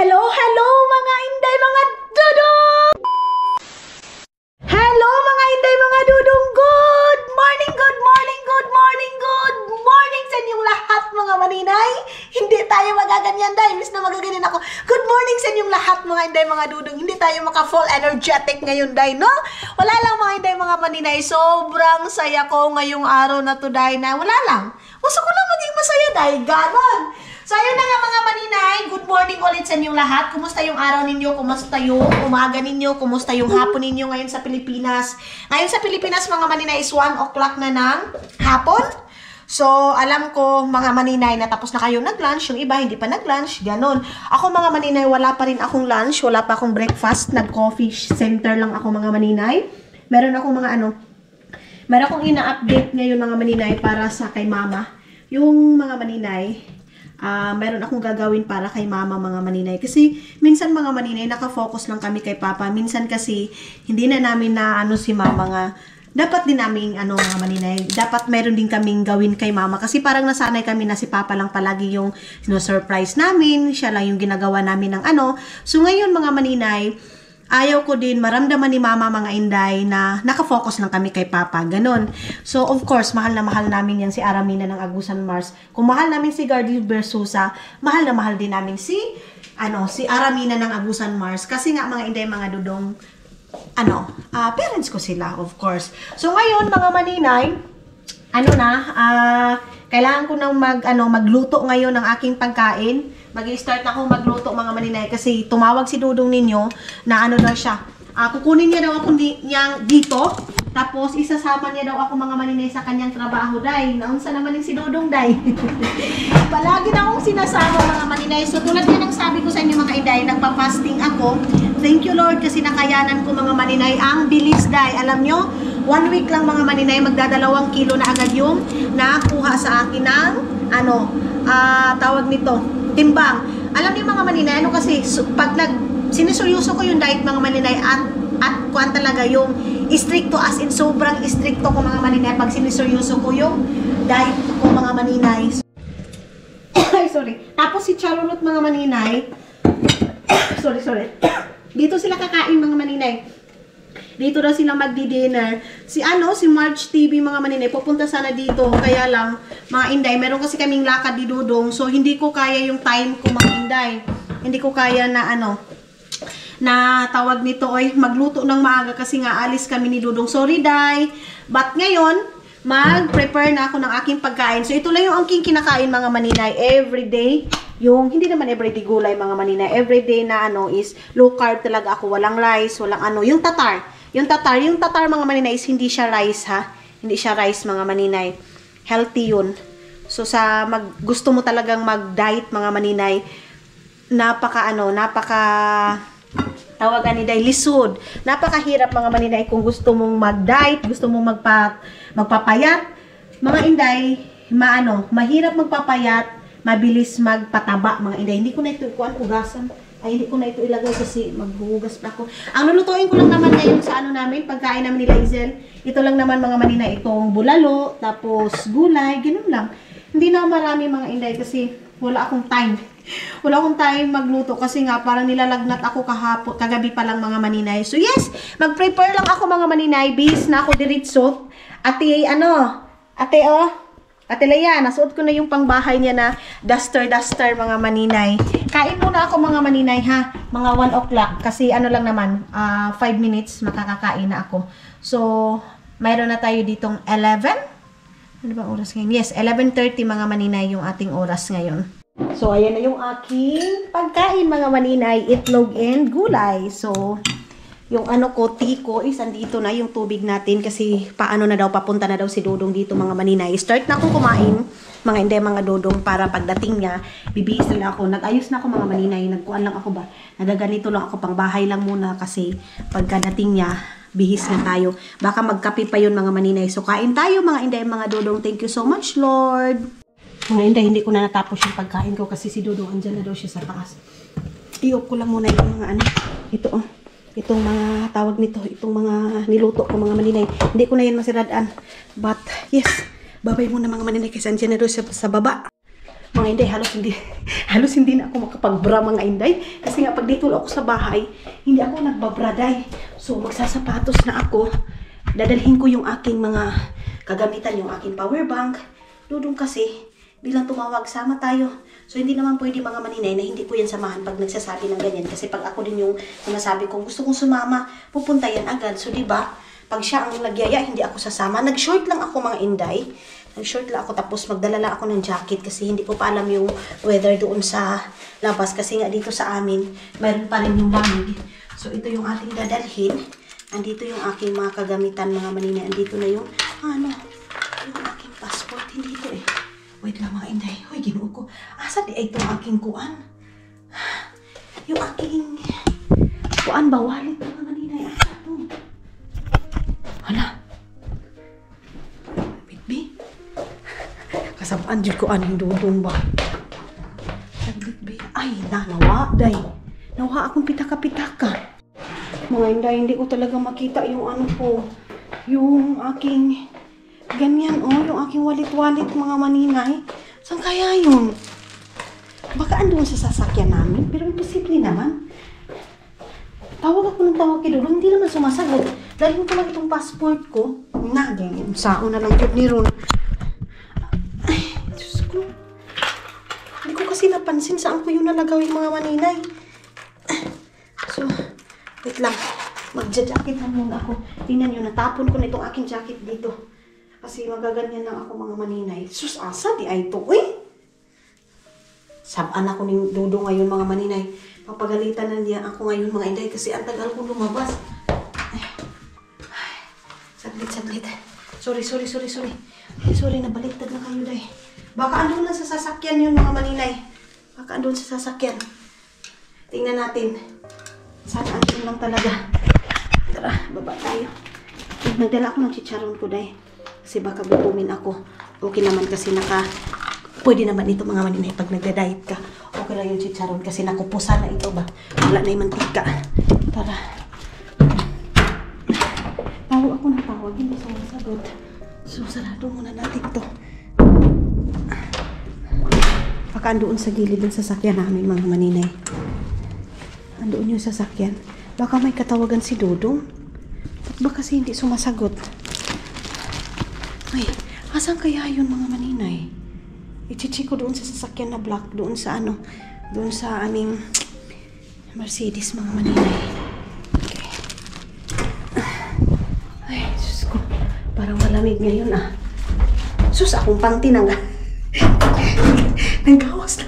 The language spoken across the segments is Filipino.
Hello, hello mga inday, mga dudong! Hello mga inday, mga dudong! Good morning, good morning, good morning, good morning sa inyong lahat mga maninay! Hindi tayo magaganyan dahil imbis na magaganyan ako. Good morning sa inyong lahat mga inday, mga dudong! Hindi tayo maka-full energetic ngayon dahil, no? Wala lang mga inday, mga maninay. Sobrang saya ko ngayong araw na to dahil na wala lang. Gusto ko lang maging masaya dahil ganon. So, ayun na nga mga maninay, good morning ulit sa inyong lahat. Kumusta yung araw ninyo? Kumusta yung umaga ninyo? Kumusta yung hapon ninyo ngayon sa Pilipinas? Ngayon sa Pilipinas mga maninay is 1 o'clock na ng hapon. So, alam ko mga maninay na tapos na kayo nag-lunch, yung iba hindi pa nag-lunch, ganun. Ako mga maninay, wala pa rin akong lunch, wala pa akong breakfast, nag-coffee center lang ako mga maninay. Meron akong meron akong ina-update ngayon mga maninay para sa kay mama. Yung mga maninay, meron akong gagawin para kay mama mga maninay. Kasi minsan mga maninay, nakafocus lang kami kay papa. Minsan kasi hindi na namin na si mama nga. Dapat din namin mga maninay. Dapat meron din kaming gawin kay mama. Kasi parang nasanay kami na si papa lang palagi yung surprise namin. Siya lang yung ginagawa namin ng So ngayon mga maninay, ayaw ko din maramdaman ni mama mga inday na nakafocus lang kami kay papa, ganon. So of course, mahal na mahal namin yan si Aramina ng Agusan Mars. Kung mahal namin si Gardy Versusa, mahal na mahal din namin si Aramina ng Agusan Mars. Kasi nga mga inday, mga dudong, parents ko sila, of course. So ngayon mga maninay, kailangan ko nang magluto ngayon ng aking pagkain. Mag-i-start na ako magluto mga maninay kasi tumawag si Dudong ninyo na daw siya. Kukunin niya daw ako dito. Tapos isasama niya daw ako mga maninay sa kanyang trabaho. Day, naunsa naman yung si Dudong, day. Palagi na akong sinasama mga maninay. So tulad yan ang sabi ko sa inyo mga inday, nagpa-fasting ako. Thank you Lord kasi nakayanan ko mga maninay. Ang bilis, day. Alam nyo, 1 week lang mga maninay, magdadalawang kilo na agad yung nakuha sa akin ng tawag nito, timbang. Alam niyo mga maninay, kasi pag siniseryoso ko yung diet mga maninay at kuan talaga yung stricto, as in sobrang stricto ko mga maninay pag siniseryoso ko yung diet ko mga maninay. Sorry. Tapos si Charlotte mga maninay, sorry. Dito sila kakain mga maninay. Dito daw sila magdi-dinner. Si March TV mga maninay, pupunta sana dito. Kaya lang, mga inday, meron kasi kaming lakad di Dudong. So, hindi ko kaya yung time ko mga inday. Hindi ko kaya na na tawag nito, magluto ng maaga kasi nga alis kami ni Dudong. Sorry, day. But ngayon, mag-prepare na ako ng aking pagkain. So, ito lang yung aking kinakain mga maninay. Everyday. Yung, hindi naman everyday gulay mga maninay. Everyday na is low carb talaga ako. Walang rice, walang yung tatar. Yung tatar mga maninay is hindi siya rice ha. Hindi siya rice mga maninay. Healthy yun. So sa gusto mo talagang mag-diet mga maninay, napaka tawagan ni day lisod. Napakahirap mga maninay kung gusto mong mag-diet, gusto mong magpapayat. Mga inday, mahirap magpapayat, mabilis magpataba mga inday. Hindi ko na ito ugasan. Hindi ko na ito ilagay kasi maghuhugas pa ako. Ang lulutuin ko lang naman ngayon sa namin, pagkain namin nila Izel. Ito lang naman mga maninay, itong bulalo, tapos gulay, ganun lang. Hindi na marami mga inday kasi wala akong time. Wala akong time magluto kasi nga parang nilalagnat ako kagabi pa lang mga maninay. So yes, mag-prepare lang ako mga maninay. Bis na ako diretso. Ate Leia, nasuot ko na yung pangbahay niya na duster mga maninay. Kain muna ako mga maninay ha, mga 1 o'clock kasi lang naman, 5 minutes makakakain na ako. So, mayroon na tayo ditong 11. Ano ba oras ngayon? Yes, 11:30 mga maninay yung ating oras ngayon. So, ayan na yung aking pagkain mga maninay, itlog and gulay. So, yung tea ko is andito na yung tubig natin kasi papunta na daw si Dudong dito mga maninay. Start na akong kumain mga hindi mga Dudong para pagdating niya, bibihis na ako. Nag-ayos na ako mga maninay, nagkuan lang ako ba? Nagaganito lang ako, pang bahay lang muna kasi pagkadating niya, bihis na tayo. Baka magkape pa yun mga maninay. So kain tayo mga hindi mga Dudong. Thank you so much Lord. Mga hindi ko na natapos yung pagkain ko kasi si Dudong andyan na daw siya sa taas. Iop ko lang muna yung mga itong mga tawag nito, itong mga niluto ko mga maninay. Hindi ko na yan masiradaan. But yes, babay muna mga maninay kasi andyan na doon sa baba. Mga Mga inday, halos hindi na ako makapagbra mga inday. Kasi nga pag dito ako sa bahay, hindi ako nagbabraday. So magsasapatos na ako. Dadalhin ko yung aking mga kagamitan, yung aking power bank. Dudong kasi, bilang tumawag, sama tayo. So hindi naman pwede mga maninay na hindi ko yan samahan pag nagsasabi ng ganyan. Kasi pag ako din yung sinasabi kong gusto kong sumama, pupunta yan agad. So diba, pag siya ang nagyaya, hindi ako sasama. Nag-short lang ako mga inday. Nag-short lang ako tapos magdala lang ako ng jacket kasi hindi ko pa alam yung weather doon sa labas. Kasi nga dito sa amin, mayroon pa rin yung lamig. So ito yung ating dadalhin. Andito yung aking mga kagamitan mga maninay. Andito na yung, yung aking passport. Hindi ito eh. Wait lang mga inday. Hoy, ginoo ko. Asa di ay itong aking kuan? Yung aking kuan ba? Wallet mga maninay. Asa ito? Hala. Bitbi. Kasabaan dyan ko aning dudong ba? Bitbi. Ay, nawa, day. Nawa akong pitaka-pitaka. Mga inday, hindi ko talaga makita yung ano ko. Yung aking ganyan, yung aking walit-walit mga maninay. Saan kaya yun? Baka andun sa sasakyan namin, pero imposible naman. Tawag ako ng tawag kay Dulo, hindi naman sumasagot. Dahil ko lang itong passport ko. Ganyan, sao na lang yun ni Ron. Ay, Diyos ko. Hindi ko kasi napansin saan ko yun nalagaw yung mga maninay. So, wait lang. Magja-jacket lang muna ako. Tingnan nyo, natapon ko na itong aking jacket dito. Kasi magaganyan lang ako mga maninay. Sus, asa di ay ito? Uy! Saban ako ni Dodo ngayon mga maninay. Papagalitan na niya ako ngayon mga inday kasi ang tagal ko lumabas. Ay. Saglit. Sorry. Sorry, nabaliktad na kayo day. Baka andun lang sa sasakyan yun mga maninay. Baka andun sa sasakyan. Tingnan natin. Sana andun lang talaga. Tara, baba tayo. Nagdala ako ng chicharon ko day. Kasi baka gutumin ako. Okay naman kasi pwede naman ito mga maninay pag nagda-diet ka. Okay lang yung chicharon kasi nakupusan na ito ba. Wala na yung mantika. Tara. Tawag ako ng tawag. Hindi sumasagot. So, sarado muna natin ito. Baka andoon sa gilid ng sasakyan namin mga maninay. Andoon yung sasakyan. Baka may katawagan si Dodong. Baka kasi hindi sumasagot. Ay, asan kaya yun mga maninay? I-check ko doon sa sasakyan na black, doon sa aming Mercedes mga maninay. Okay. Ay, Diyos ko. Parang malamig ngayon Sus, akong panty na nga. Nanggawas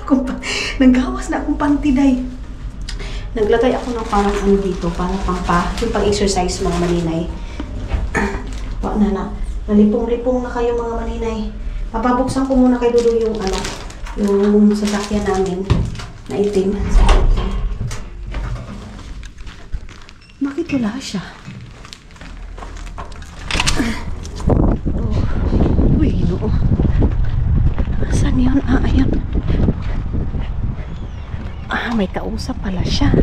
na akong panty, day. Naglagay ako ng parang dito, parang yung pang-exercise mga maninay. Wala na. Nalipong-lipong na kayo mga maninay. Papabuksan ko muna kay Dudu yung yung sasakyan namin na itim. Bakit wala siya? Uy, no. Saan yun? Ayan. May kausap pala siya.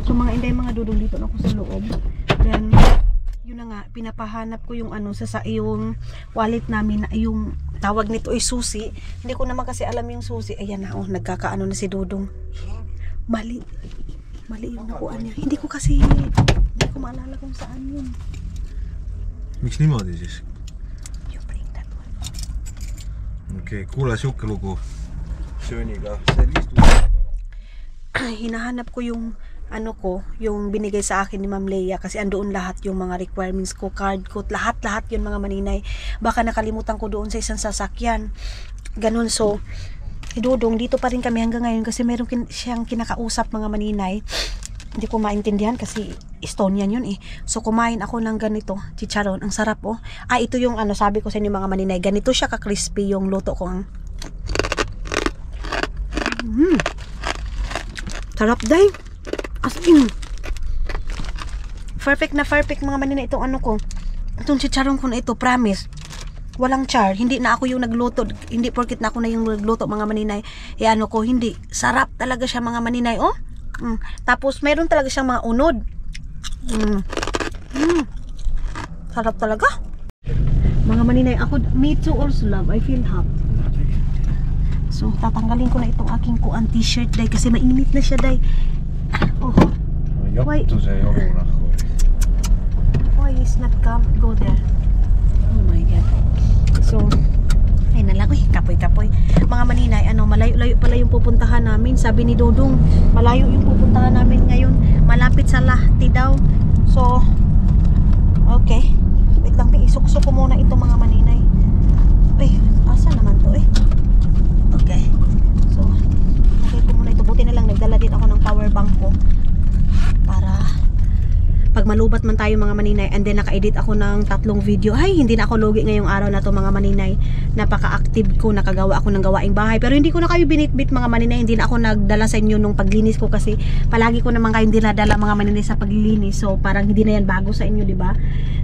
So mga inday, mga dudong, dito na ako sa loob. Then, yun na nga, pinapahanap ko yung yung wallet namin na yung tawag nito ay susi. Hindi ko naman kasi alam yung susi. Ayan na, nagkakaano na si Dudong. Mali yung nakuha niya. Hindi ko maalala kung saan yun. Miks niimoodi siis? You bring that one. Okei, kuule siuke lugu sööniga. See liistu. Hinahanap ko yung yung binigay sa akin ni Ma'am Leia kasi andoon lahat yung mga requirements ko, card ko, lahat yun mga maninay. Baka nakalimutan ko doon sa isang sasakyan. Ganun, so Dudong, dito pa rin kami hanggang ngayon kasi meron siyang kinakausap mga maninay. Hindi ko maintindihan kasi Estonian yun eh. So kumain ako ng ganito, chicharon, ang sarap ito yung sabi ko sa inyo mga maninay, ganito siya ka-crispy yung luto ko. Sarap day. As in, perfect na perfect mga maninay itong ko. Itong chicharon ko na ito, promise. walang char. Hindi na ako yung nagluto. Hindi porkit na ako na yung nagluto mga maninay. Ano ko, hindi. Sarap talaga siya mga maninay. Oh. Tapos meron talaga siyang mga unod. Sarap talaga. Mga maninay, ako, me too also love. I feel hot. So, tatanggalin ko na itong aking kuan t-shirt day kasi mainit na siya day. Oho. Why? Why is not go there? Oh my god. So, ay na lang. Uy, kapoy-kapoy. Mga maninay, malayo-layo pala yung pupuntahan namin. Sabi ni Dodong, malayo yung pupuntahan namin ngayon. Malapit sa Lahti daw. So, okay. Wait lang, isukso ko muna ito mga maninay. Uy, asa naman to eh? Okay. So, lagay ko muna ito. Buti na lang, nagdala din ako ng power bank ko. Para pag malubat man tayo mga maninay, and then naka-edit ako ng 3 video. Ay, hindi na ako lugi ngayong araw na to mga maninay. Napaka-active ko, nakagawa ako ng gawaing bahay. Pero hindi ko na kayo binitbit mga maninay. Hindi na ako nagdala sa inyo nung paglinis ko kasi palagi ko naman kayong dinadala mga maninay sa paglilinis. So, parang hindi na yan bago sa inyo, di ba?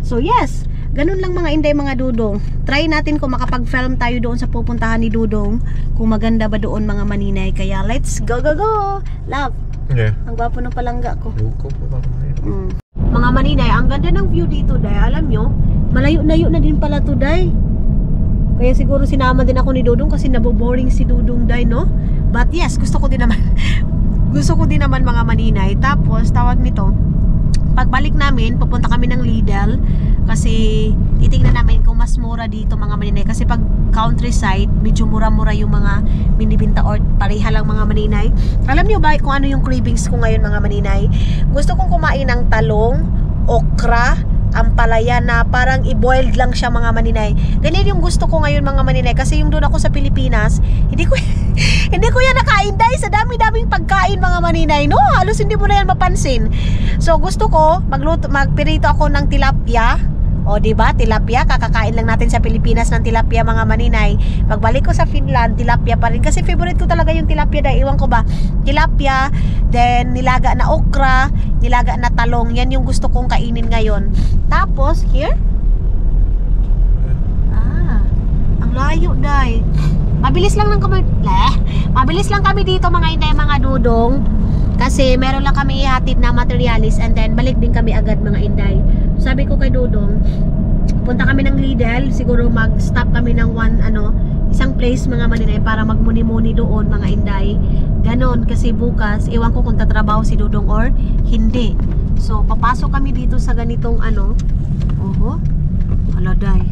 So, yes. Ganun lang mga inday mga dudong. Try natin kung makapag-film tayo doon sa pupuntahan ni Dudong. Kung maganda ba doon mga maninay. Kaya, let's go, go, go! Love! Yeah. Ang gwapo ng palangga ko. Mga maninay, ang ganda ng view dito, day. Alam nyo, malayo-layo na din pala to, day. Kaya siguro sinama din ako ni Dudong kasi naboboring si Dudong, day, no? But yes, gusto ko din naman. Gusto ko din naman mga maninay. Tapos, tawag nito, pagbalik namin, pupunta kami ng Lidl kasi titingnan namin kung mas mura dito mga maninay. Kasi pag countryside, medyo mura-mura yung mga binibinta or pareha lang mga maninay. Alam niyo ba kung ano yung cravings ko ngayon mga maninay? Gusto kong kumain ng talong, okra, ampalaya na parang i-boiled lang siya mga maninay. Ganyan yung gusto ko ngayon mga maninay kasi yung doon ako sa Pilipinas, hindi ko yan nakain dahil sa dami-daming pagkain mga maninay. No, halos hindi mo na yan mapansin. So gusto ko magpirito ako ng tilapia. O diba, tilapia, kakakain lang natin sa Pilipinas ng tilapia mga maninay. Pagbalik ko sa Finland, tilapia pa rin kasi favorite ko talaga yung tilapia dahil iwan ko ba, tilapia, then nilaga na okra, nilaga na talong, yan yung gusto kong kainin ngayon. Tapos, here? Ang layo dahil. Mabilis lang kami dito mga inday mga dudong. Kasi meron lang kami ihatid na materialis and then balik din kami agad mga inday. Sabi ko kay Dudong, punta kami ng Lidl, siguro mag-stop kami ng isang place mga maninay para magmuni-muni doon mga inday. Ganon kasi bukas, iwan ko kung tatrabaho si Dudong or hindi. So papasok kami dito sa ganitong oho, aladay.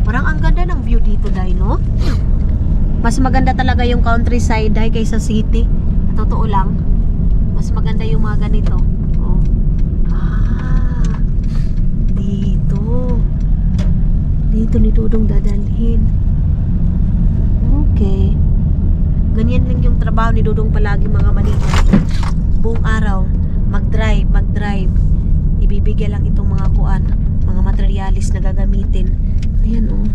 Parang ang ganda ng view dito day, no? Mas maganda talaga yung countryside day kaysa city. Totoo lang. Mas maganda yung mga ganito. Oh. Dito ni Dudong dadalhin. Okay. Ganyan lang yung trabaho ni Dudong palagi mga maninay. Buong araw, mag-drive. Ibibigay lang itong mga mga materialis na gagamitin. Ayan oh.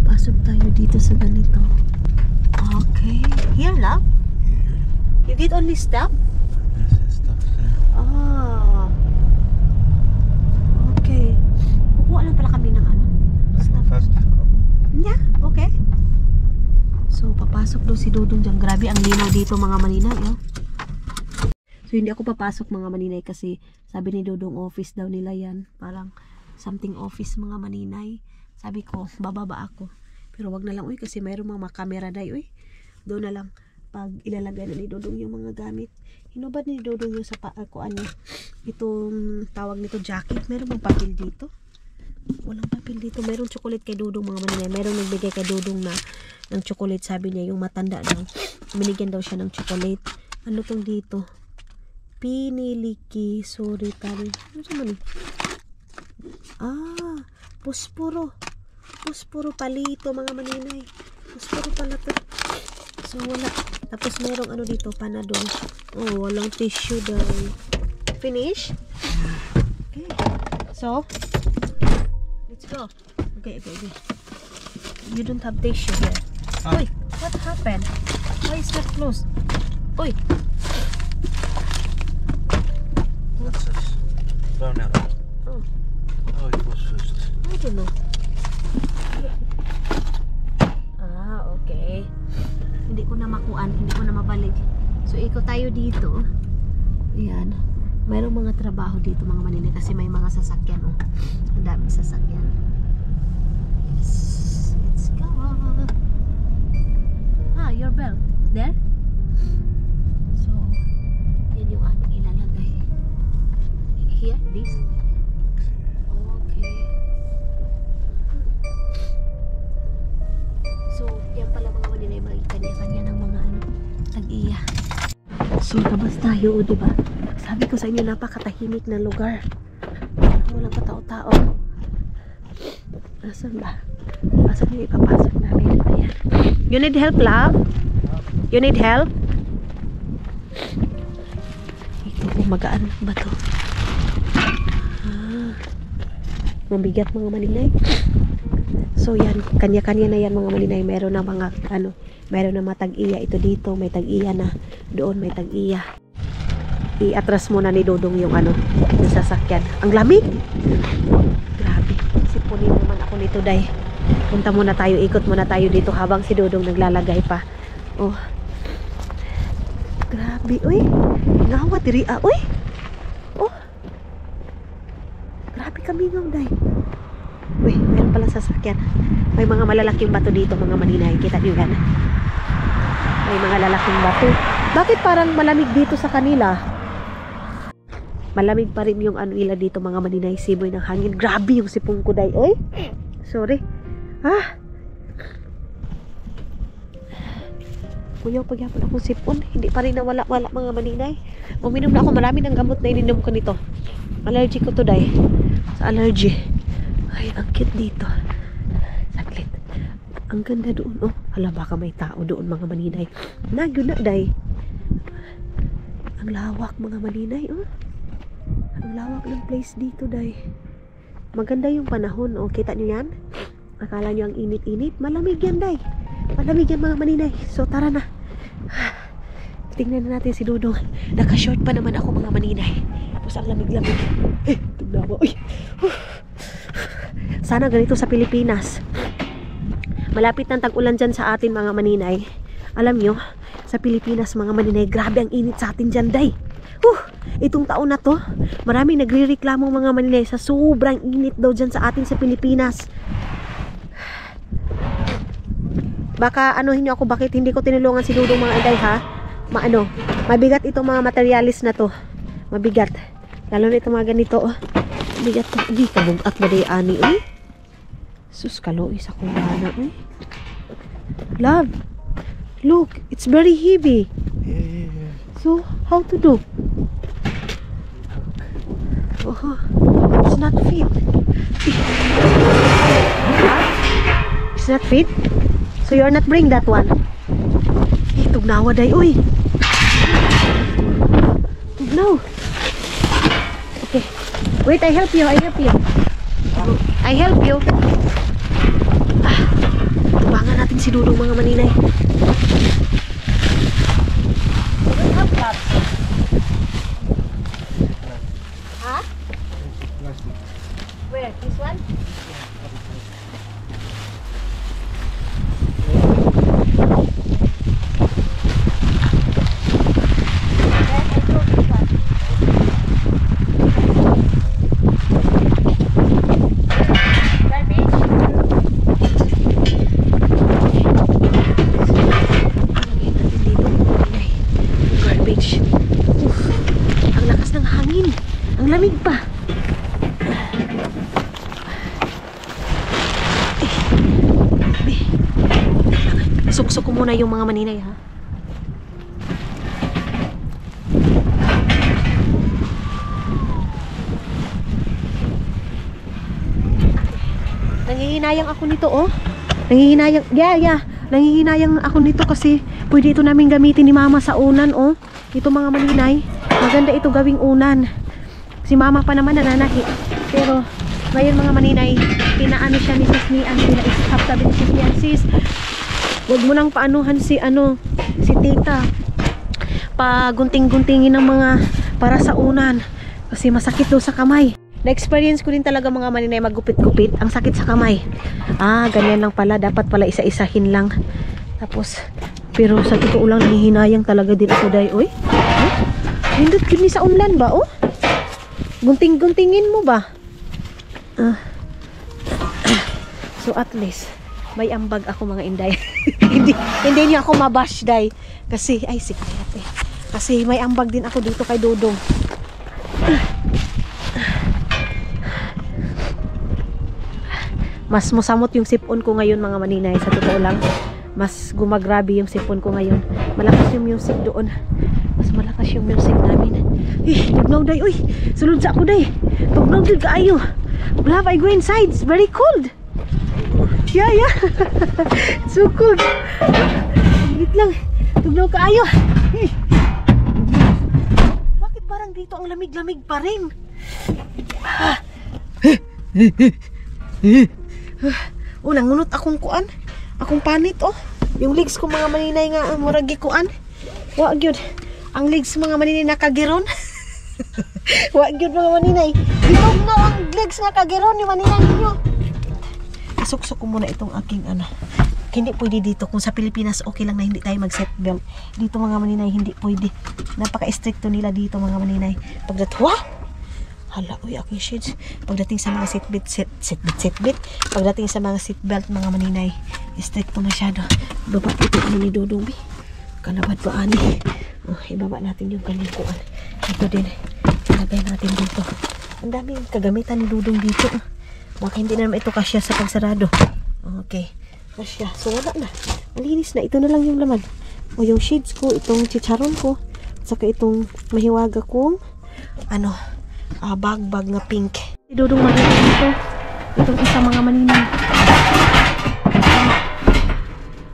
Pasok tayo dito sa ganito. Okay. Here lang? You did only stop? Okay. Kukuha lang pala kami ng yeah, okay. So, papasok daw si Dudong dyan. Grabe, ang linaw dito mga maninay, oh. So, hindi ako papasok mga maninay kasi sabi ni Dudong office daw nila yan. Parang something office mga maninay. Sabi ko, bababa ako. Pero wag na lang, uy, kasi mayroong mga camera day, uy. Doon na lang pag ilalagay na ni Dudong yung mga gamit. Hinubad ni Dudong yung sa itong tawag nito jacket. Meron bang papel dito? Walang papel dito. Meron chocolate kay Dudong mga maninay. Meron nagbigay kay Dudong ng chocolate. Sabi niya yung matanda daw. Binigyan daw siya ng chocolate. Ano tong dito? Piniliki Sorital. Ano sa mani? Puspuro. Puspuro palito mga maninay. Puspuro pala to. So wala. Tapos merong dito, panadol. Oh, walang tissue daw. Finish? Okay. So, let's go. Okay. You don't have tissue here. Uy, what happened? Why is that closed? Uy. What's this? Brown arrow. Oh, Oh, it was first. I don't know. ko na makuan, hindi ko na mabalik. So ikot tayo dito. Ayan. Mayroong mga trabaho dito mga Maninay kasi may mga sasakyan. Oh. Ang daming sasakyan. Yes. Let's go. Ah, your belt. There? So, yan yung aming ilalagay. Here? This? Okay. So, yan pala mga Maninay, may kanya-kanya ng mga tag-iya. So, labas tayo, diba? Sabi ko sa inyo, napakatahimik na lugar. Walang katao-tao. Asan ba? Asan yung ipapasok namin? Ayan. You need help, love? You need help? Ito, magaan ba to? Mabigat mga Maninay. So yan, kanya-kanya na yan mga Maninay. Meron na mga meron na matag-iya ito dito, may tag-iya na doon, may tag-iya. I-atras muna ni Dodong yung yung sasakyan. Ang lamig. Grabe. Sipunin naman ako nito, day. Punta muna tayo, ikot muna tayo dito habang si Dodong naglalagay pa. Oh. Grabe, uy. Ngawa diri uy. Oh. Grabe kami ngaw, day. Uy, meron palang sasakyan. May mga malalaking bato dito, mga Maninay. Kita niyo yan. May mga lalaking bato. Bakit parang malamig dito sa kanila? Malamig pa rin yung nila dito, mga Maninay. Siboy ng hangin. Grabe yung sipong ko, day. Uy. Sorry. Kuya, pagyapon akong sipon. Hindi pa rin nawala-wala, mga Maninay. Uminom na ako. Marami ng gamot na ininom ko nito. Allergy ko to, day. Sa allergy. Ay, ang cute dito. Saglit. Ang ganda doon, oh. Hala, baka may tao doon, mga Maninay. Nagyo na, day. Ang lawak, mga Maninay, oh. Ang lawak ng place dito, day. Maganda yung panahon, oh. Kita nyo yan? Akala nyo ang init-init? Malamig yan, day. Malamig yan, mga Maninay. So, tara na. Tingnan na natin si Dodong. Naka-short pa naman ako, mga Maninay. Tapos ang lamig-lamig. Tignan mo. Uy. Sana ganito sa Pilipinas. Malapit ng tag-ulan dyan sa atin, mga Maninay. Alam nyo, sa Pilipinas, mga Maninay, grabe ang init sa atin dyan, day. Itong taon na to, maraming nagre-reklamo, mga Maninay, sa sobrang init daw dyan sa atin sa Pilipinas. Baka anuhin nyo ako bakit hindi ko tinulungan si Dudong, mga Inday, ha? Mabigat itong mga materialis na to. Mabigat. Lalo na itong mga ganito, oh. Mabigat to. Hindi ka bugat ba day, ani, eh? Sus, kaloy sa kumbana, eh. Love, look, it's very heavy. Yeah. So, how to do? Oh, it's not fit. It's not fit? So you're not bring that one? Tugnawa day, uy. Tugnaw. Okay. Wait, I help you. I help you. Tubangan natin si Dudong, mga Maninay. Huh? Where? This one? Lamig pa. Suksok ko muna yung mga Maninay, ha. Nangihinayang ako nito, oh. Nangihinayang ako nito kasi pwede ito namin gamitin ni Mama sa unan, oh. Ito, mga Maninay. Maganda ito gawing unan. Si Mama pa naman nananahi. Pero ngayon, mga Maninay, pinaano siya ni Sis Nian. Pina-stop, sabi ni Sis Nian, sis, huwag mo nang paanuhan si tita. Pagunting-guntingin ng mga para sa unan. Kasi masakit daw sa kamay. Na-experience ko din talaga, mga Maninay, maggupit-gupit. Ang sakit sa kamay. Ganyan lang pala. Dapat pala isa-isahin lang. Tapos, Pero sa totoo lang, nangihinayang talaga din ako, day. Uy, hindot yun ni sa unlan ba, oh? Gunting-guntingin mo ba? So at least, may ambag ako mga inday. hindi niya ako mabash, day. Kasi, ay, sige, ate. Kasi may ambag din ako dito kay Dudong. Mas musamot yung sipon ko ngayon mga maninay, sa totoo lang. Mas gumagrabe yung sipon ko ngayon. Malakas yung music doon. Mas malakas yung music namin. Tugnaw day, uy. Sulod sa ako day. Tugnaw din kaayo. Love, I go inside. It's very cold. Yeah. So cold. Wait lang. Tugnaw kaayo. Bakit parang dito ang lamig-lamig pa rin? Nangunot akong kuan. Akong panit, oh. Yung legs ko mga maninay nga murag kuan. Wa gyud. Ang legs mga maninay nakagiron. Wa gyud mga maninay. Itong na ang legs nga kagiron ni maninay ninyo. Isuksok ko muna itong aking Hindi pwede dito. Kung sa Pilipinas okay lang na hindi tayo mag seatbelt. Dito mga maninay hindi pwede. Napaka-stricto nila dito mga maninay. Hala, uy, aking shades. Pagdating sa mga seatbelt. Pagdating sa mga seatbelt, mga maninay, stricto masyado. Ibaba ito ni Dudong, bi. Kalabad ba, ani? Ibaba natin yung kanyang kuan. Ito din. Ilagay natin dito. Ang daming kagamitan ni Dudong dito. Baka hindi na naman ito kasya sa pagsarado. Okay. Kasya. So, wala na. Malinis na. Ito na lang yung laman. O, yung shades ko, itong chicharon ko, saka itong mahiwaga kong, bagbag na pink. Idudong makita dito. Itong isa mga maninay.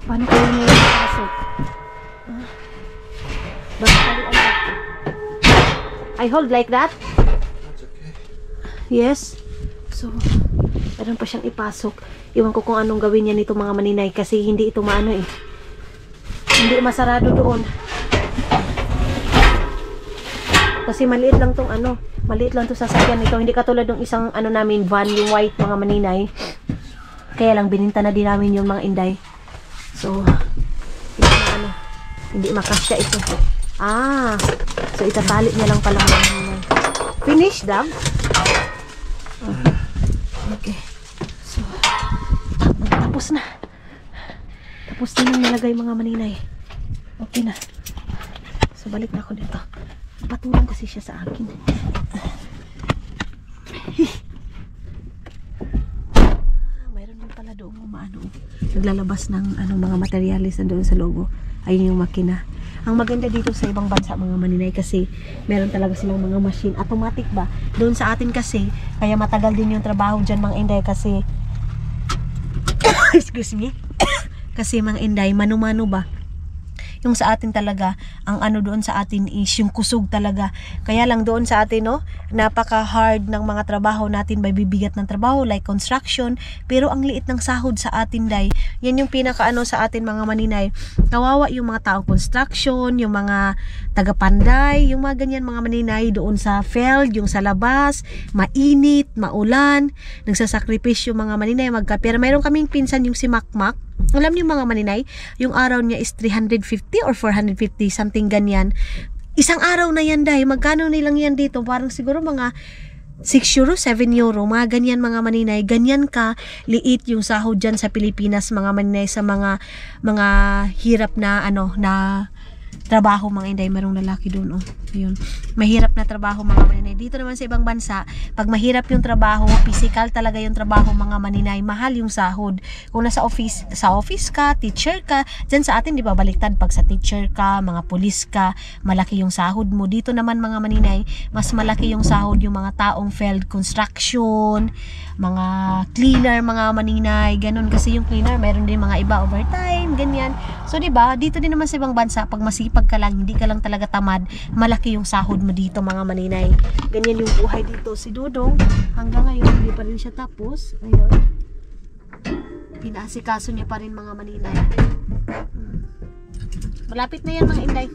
Paano kayo na yung pasok? I hold like that? That's okay. Yes. So, meron pa siyang ipasok. Iwan ko kung anong gawin niya nito mga maninay. Kasi hindi ito maano eh. Hindi masarado doon. Kasi maliit lang tong maliit lang to sasakyan nito. Hindi katulad ng isang namin van, yung white mga maninay. Kaya lang bininta na din namin yung mga inday. So hindi makasya ito. So itatali niya lang pala mga maninay. Finish, Dam? Okay. So tapos na. Tapos na yung nalagay mga maninay. Okay na. So balik na ako dito. Patulong kasi siya sa akin. Mayroon din pala doon naglalabas ng mga materialis na doon sa logo. Ayun yung makina. Ang maganda dito sa ibang bansa mga maninay kasi meron talaga silang mga machine. Automatic ba? Doon sa atin kasi, kaya matagal din yung trabaho dyan mga inday kasi excuse me. Kasi mga inday, mano-mano ba? Yung sa atin talaga, ang doon sa atin is yung kusog talaga. Kaya lang doon sa atin, napaka-hard ng mga trabaho natin, may bibigat ng trabaho like construction, pero ang liit ng sahod sa atin, day. Yan yung pinaka sa atin mga maninay. Kawawa yung mga taong construction, yung mga taga-panday, yung mga ganyan mga maninay doon sa field, yung sa labas, mainit, maulan, nagsasakripisyo yung mga maninay magkapera. Mayroon kaming pinsan yung si Makmak. Alam niyo mga maninay, yung araw niya is 350 or 450, something ganyan. Isang araw na yan, dahil magkano nilang yan dito? Parang siguro mga 6 euro, 7 euro, mga ganyan mga maninay. Ganyan ka liit yung sahod dyan sa Pilipinas mga maninay sa mga hirap na na trabaho mga inday. Merong lalaki doon, ayun. Mahirap na trabaho mga maninay. Dito naman sa ibang bansa, pag mahirap yung trabaho, physical talaga yung trabaho mga maninay, mahal yung sahod. Kung nasa office ka, teacher ka, dyan sa atin di ba baliktad, pag sa teacher ka, mga pulis ka, malaki yung sahod mo. Dito naman mga maninay, mas malaki yung sahod yung mga taong field construction, mga cleaner mga maninay, ganun. Kasi yung cleaner, meron din mga iba overtime, ganyan. So di ba, dito din naman sa ibang bansa, pag masipag ka lang, hindi ka lang talaga tamad, malaki yung sahod mo dito mga maninay. Ganyan yung buhay dito. Si Dudong hanggang ngayon hindi pa rin siya tapos. Ayun, pinaasikaso niya pa rin mga maninay. Malapit na yan mga inday.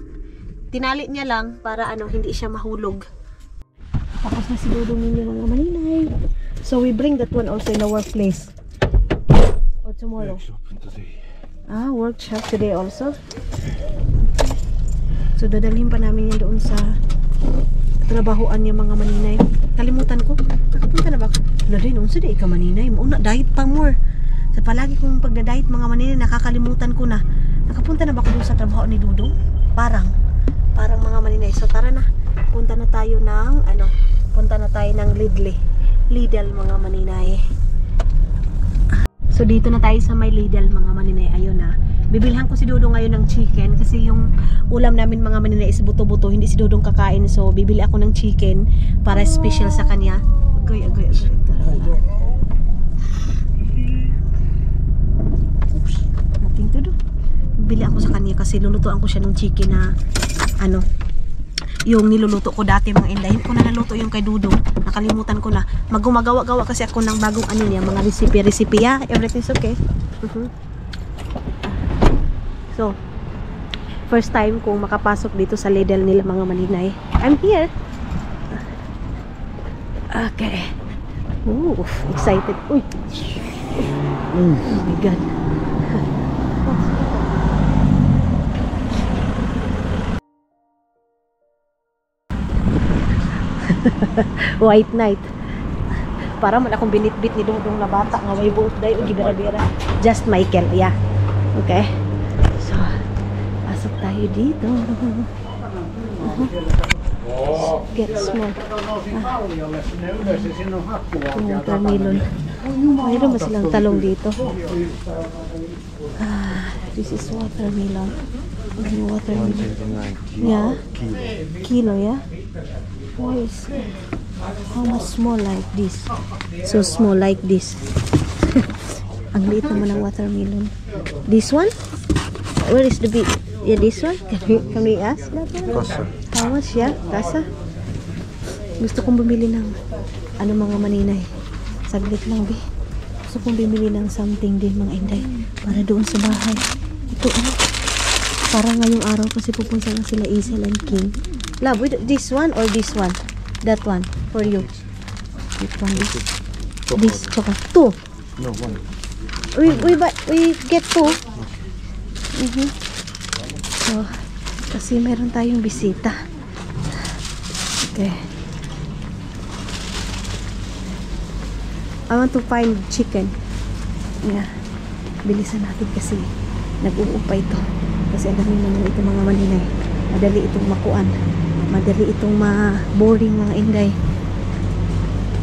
Tinali niya lang para hindi siya mahulog. Tapos na si Dudong ninyo mga maninay. So we bring that one also in our place or tomorrow. Workshop today also. So dadalhin pa namin yan doon sa trabahoan niya mga maninay. Kalimutan ko. Nakapunta na ba ako? Wala din, unsa di ka maninay. Mauna, diet pa more. Sa palagi kong pagda-diet mga maninay, nakakalimutan ko na. Nakapunta na ba ako doon sa trabaho ni Dudong? Parang mga maninay. So tara na. Punta na tayo ng Lidl mga maninay. So dito na tayo sa may Lidl mga maninay. Ayun na. Bibilhan ko si Dudong ngayon ng chicken kasi yung ulam namin mga maninay is buto-buto. Hindi si Dudong kakain. So bibili ako ng chicken para special sa kanya. Agoy. Nothing to do. Bibili ako sa kanya kasi lulutuan ko siya ng chicken na yung niluluto ko dati mga inday. Hindi ko na naluto yung kay Dudong. Nakalimutan ko na. Magumagawa-gawa kasi ako ng bagong niya, mga recipe. Yeah, everything's okay. So, first time kong makapasok dito sa Lidl nila mga maninay. I'm here. Okay. Ooh, excited. Uy. Oh my God. White night. Para man akong binitbit ni Dudong na bata nga way buot day o gibera-bera. Just Michael, yeah. Okay. So, pasok tayo dito. Get small. Watermelon. Mayroon ba silang talong dito? This is watermelon. Watermelon. Yeah. Kilo, yeah. Why is how much small like this? So small like this. Ang liit naman ng watermelon. This one? Where is the big? Yeah, this one? Can we ask that one? Kasa. How much, yeah? Kasa? Gusto kong bumili ng mga maninay. Saglit lang, be. Gusto kong bumili ng something din, mga inday. Para doon sa bahay. Ito, para ngayong araw kasi pupunta na sila Isel and King. Love, this one or this one? That one, for you. Which one is it? This, chocolate. Two. No, one. We get two. So, kasi meron tayong bisita. Okay. I want to find chicken. Yeah. Bilisan natin kasi nag-uupa ito. Kasi ang dami naman ito mga maninay. Madali itong makuan. Madali itong ma-boring mga inday.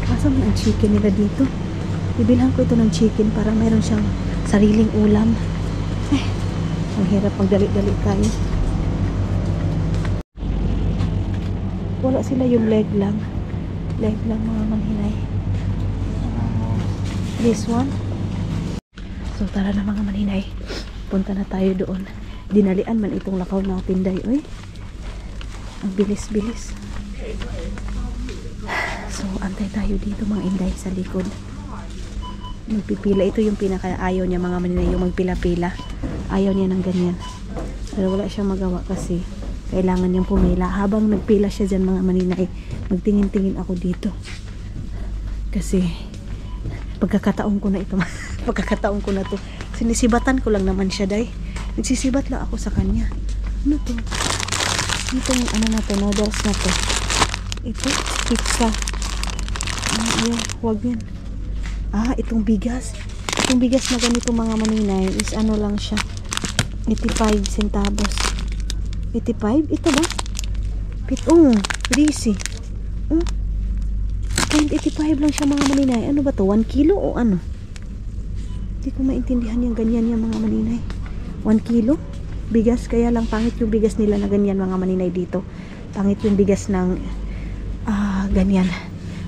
Kasama ang chicken nila dito. Bibilhan ko ito ng chicken para mayroon siyang sariling ulam. Ang hirap magdali-dali tayo. Wala sila yung leg lang. Leg lang mga maninay. This one. So tara na mga maninay. Punta na tayo doon. Dinalian man itong lakaw ng tinday. Uy. Ang bilis-bilis. So antay tayo dito mga inday sa likod. Magpipila. Ito yung pinaka-ayaw niya mga maninay. Yung magpila-pila. Ayaw niya ng ganyan. Pero wala siyang magawa kasi kailangan niyang pumila. Habang nagpila siya dyan mga maninay, magtingin-tingin ako dito. Kasi pagkakataon ko na ito. Pagkakataon ko na to. Sinisibatan ko lang naman siya, day. Nagsisibat lang ako sa kanya. Ano to? Itong na to, noodles na to. Ito, pizza. Ayun, huwag yan. Itong bigas. Itong bigas na ganito mga maninay is lang siya. 85 centavos. 85? Ito ba? Risi. 0.85 lang siya mga maninay. Ano ba to? 1 kilo o ano? Hindi ko maintindihan yung ganyan yung mga maninay. 1 kilo? Bigas. Kaya lang pangit yung bigas nila na ganyan mga maninay dito. Pangit yung bigas ng ganyan.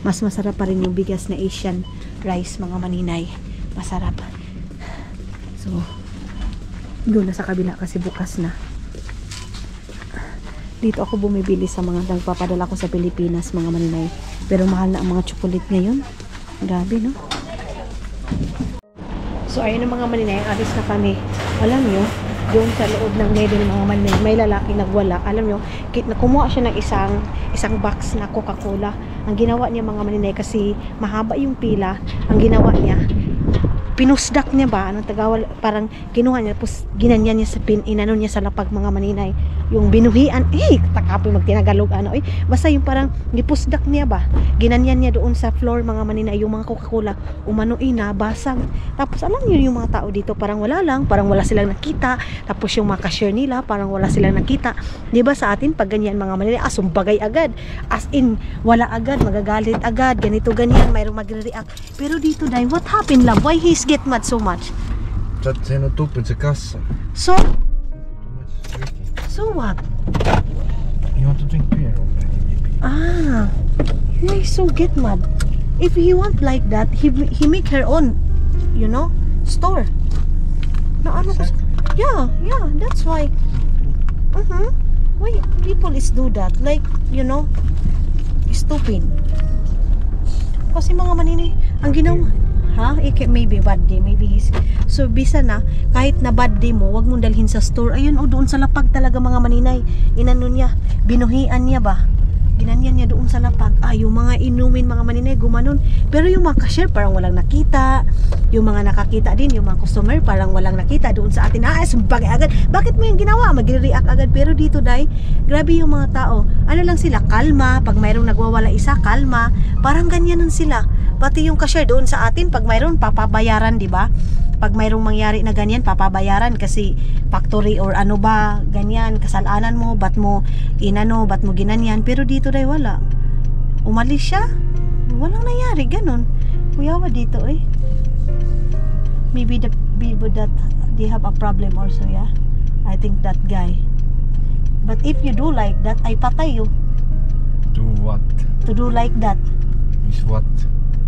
Mas masarap pa rin yung bigas na Asian rice mga maninay. Masarap. So, doon na sa kabila kasi bukas na. Dito ako bumibili sa mga nagpapadala ko sa Pilipinas mga maninay. Pero mahal na ang mga chocolate ngayon. Grabe, no? So, ayun ang mga maninay. Alis na kami. Alam nyo, doon sa loob ng Lidl mga maninay, may lalaki nagwala. Alam nyo, kumuha siya ng isang box na Coca-Cola. Ang ginawa niya mga maninay kasi mahaba yung pila. Ang ginawa niya, pinusdak niya ba, anong tagawal, parang kinuha niya, tapos ginanyan niya sa inano niya sa lapag mga maninay, yung binuhian, takapoy magtinagalog, basta yung parang gipusdak niya ba, ginanyan niya doon sa floor mga maninay, yung mga Coca-Cola, umano nabasag. Tapos alam niyo yung mga tao dito, parang wala lang, parang wala silang nakita, tapos yung mga cashier nila, parang wala silang nakita. Di ba sa atin, pag ganyan mga maninay, sumbagay agad, as in, wala agad, magagalit agad, ganito ganyan, mayroong magre-react. Pero dito dai, what happened love? Why he's get mad so much? Att se något öppet i kassan. So what? You want to drink beer or maybe? Why so get mad? If he want like that, he make her own, you know, store. Na ano ko? Yeah, that's why. Why people is do that? Like, you know, stupid. Kasi mga maninay, ang ginawa, maybe bad day, maybe he's, so bisa na, kahit na bad day mo, wag mong dalhin sa store, ayun doon sa lapag talaga mga maninay, inano niya, binuhian niya ba, ginanyan niya doon sa lapag, yung mga inumin mga maninay, gumanon, pero yung mga cashier parang walang nakita, yung mga nakakita din, yung mga customer parang walang nakita doon sa atin, sumbagay agad, bakit mo yung ginawa, magre-react agad, pero dito dai, grabe yung mga tao, ano lang sila, kalma, pag mayroong nagwawala isa, kalma, parang ganyanan sila, pati yung cashier doon sa atin, pag mayroon papabayaran, di ba? Pag mayroong mangyari na ganyan, papabayaran kasi factory or ano ba, ganyan, kasalanan mo, ba't mo ginanyan, pero dito dai wala. Umalis siya, walang nangyari, ganun. Kuyawa dito maybe the people that they have a problem also, yeah. I think that guy. But if you do like that, ay patay you. Do what? To do like that. Is what?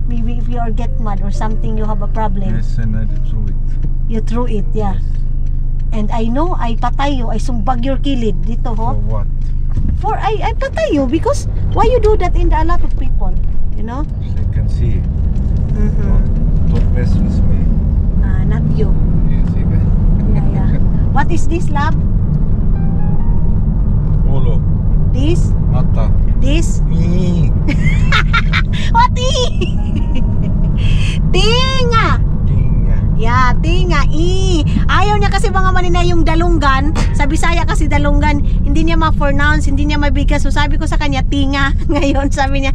Maybe if you are get mad or something, you have a problem. Yes, and I threw it. You threw it, yeah. Yes. And I know, ay patay you, ay sumbag your kilid dito, For what? For I patay you, because why you do that in a lot of people, you know? So you can see. Don't mess with me. Not you. Yes, you can. Yeah. What is this, lab? Olo. This? Mata. This? What Tinga! Tinga. Yeah, tinga. Ayaw niya kasi mga maninay yung dalunggan. Sa Bisaya kasi dalunggan, hindi niya ma-pronounce, hindi niya mabigas. So sabi ko sa kanya, tinga. Ngayon sabi niya,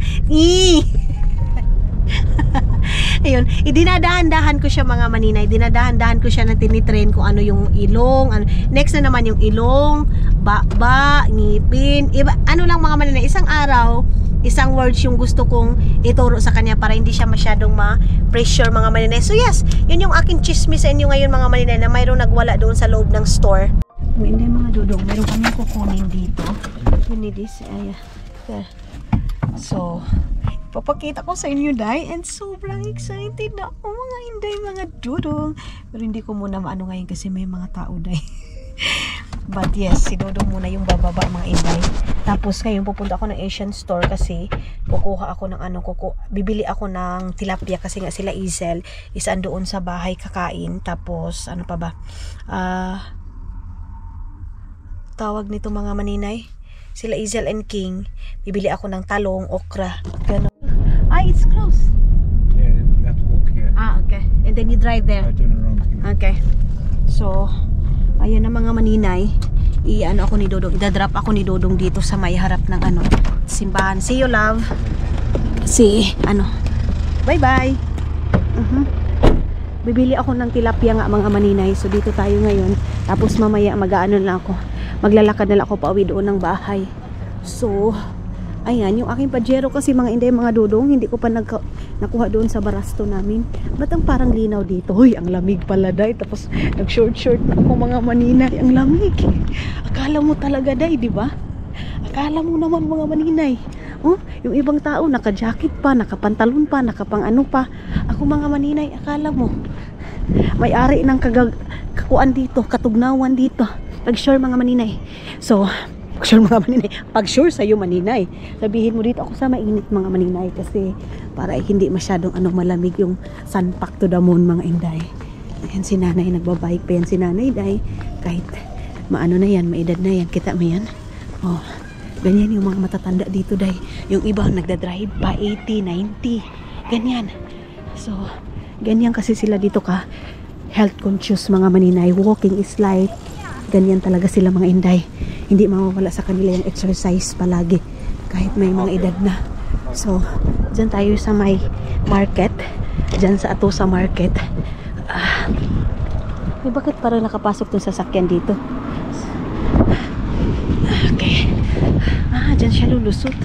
ayun, dinadahan-dahan ko siya mga maninay. Dinadahan-dahan ko siya na tinitrain kung ano yung ilong. Next na naman yung ilong, baba, ngipin. Iba, ano lang mga maninay, isang araw, isang words yung gusto kong ituro sa kanya para hindi siya masyadong ma-pressure mga maninay. So yes, yun yung aking chismis sa inyo ngayon mga maninay na mayroong nagwala doon sa loob ng store. Hindi mga dudong, mayroong kami kukunin dito. You need this. So, papakita ko sa inyo dai, and sobrang excited na ako mga inday, mga dudong. Pero hindi ko muna maano ngayon kasi may mga tao dai. But yes, si Dudong muna yung bababa mga inday. Tapos ngayon pupunta ako ng Asian store kasi kukuha ako ng bibili ako ng tilapia kasi nga sila Isel isaan doon sa bahay kakain. Tapos ano pa ba? Tawag nito mga maninay. Sila Isel and King. Bibili ako ng talong, okra, gano'n. It's close. Yeah, you have to walk here. Okay. And then you drive there. I turn around here. Okay. So, ayan na mga maninay. Ako ni Dodong. Idadrop ako ni Dodong dito sa may harap ng simbahan. See you, love. Bye-bye. Bibili ako ng tilapia nga mga maninay. So, dito tayo ngayon. Tapos mamaya lang ako. Maglalakad na lang ako pauwi doon ng bahay. So, ayan, yung aking pajero kasi mga inday, mga dudong, hindi ko pa nakuha doon sa barasto namin. Ba't ang parang linaw dito? Hoy, ang lamig pala day. Tapos nag-short na ako mga maninay. Ang lamig. Akala mo talaga day, di ba? Akala mo naman mga maninay. Yung ibang tao, naka-jacket pa, nakapantalon pa, nakapang-ano pa. Ako mga maninay, akala mo. May-ari ng kakuan dito, katugnawan dito. Pag-sure mga maninay. So, pag-sure sa'yo maninay. Sabihin mo dito ako sa mainit mga maninay kasi para hindi masyadong malamig yung sunpack to the moon mga inday. Ayan si nanay, nagbabike pa yan si nanay day. Kahit maano na yan, maedad na yan, kita mo yan. Ganyan yung mga matatanda dito day. Yung iba nagdadrive pa 80, 90. Ganyan. So, Ganyan kasi sila dito ka health conscious mga maninay. Walking is life. Ganyan talaga sila mga inday. Hindi mawawala sa kanila yung exercise palagi kahit may mga edad na. So, dyan tayo sa may market. Dyan sa Atosa Market. Bakit parang nakapasok tong sasakyan dito? Okay. Dyan siya lulusot.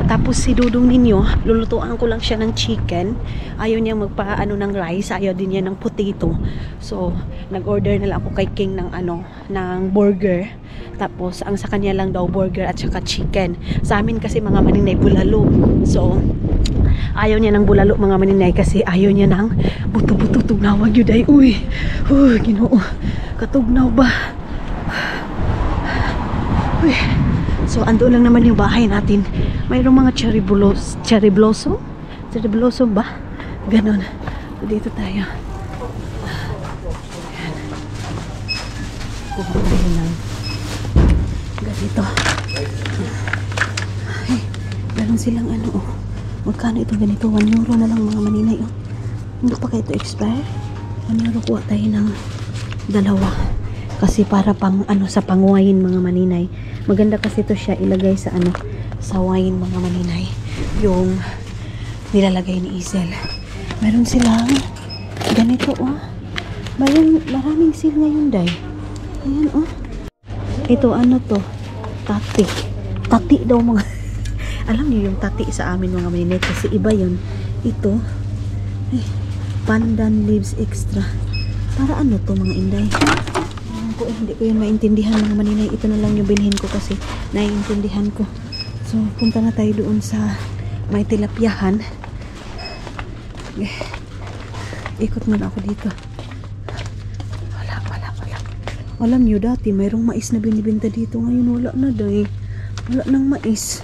Tapos si Dudong ninyo, lulutuan ko lang siya ng chicken. Ayaw niya magpaano ng rice, ayaw din niya ng potato. So, nag-order na lang ako kay King ng ng burger. Tapos, ang sa kanya lang daw burger at saka chicken. Sa amin kasi mga maninay bulalo. So, ayaw niya ng bulalo mga maninay kasi ayaw niya ng buto-buto tugnawag yun ay. Uy, Ginoo. Katugnaw ba? Uy. So, ando lang naman yung bahay natin. Mayroong mga cherry blossom? Cherry blossom ba? Ganon. So, dito tayo. Ayan. Kuha tayo ng ganito. Ay, meron silang magkano ito ganito? 1 euro na lang mga maninay. Hindi pa kayo ito expire. 1 euro kuha tayo ng dalawa. Kasi para pang sa pang-wine mga maninay. Maganda kasi ito siya ilagay sa sa wine mga maninay. Yung nilalagay ni Isel. Meron silang ganito maraming sale ngayon day. Ayan Ito to? Tati. Tati daw mga alam niyo yung tati sa amin mga maninay kasi iba yun. Ito pandan leaves extra. Para to mga inday? Hindi ko yun maintindihan mga maninay. Ito na lang yung bilhin ko kasi naiintindihan ko. So, punta na tayo doon sa may tilapyahan. Ikot muna ako dito. Wala. Alam nyo dati, mayroong mais na binibenta dito. Ngayon wala na daw Wala nang mais.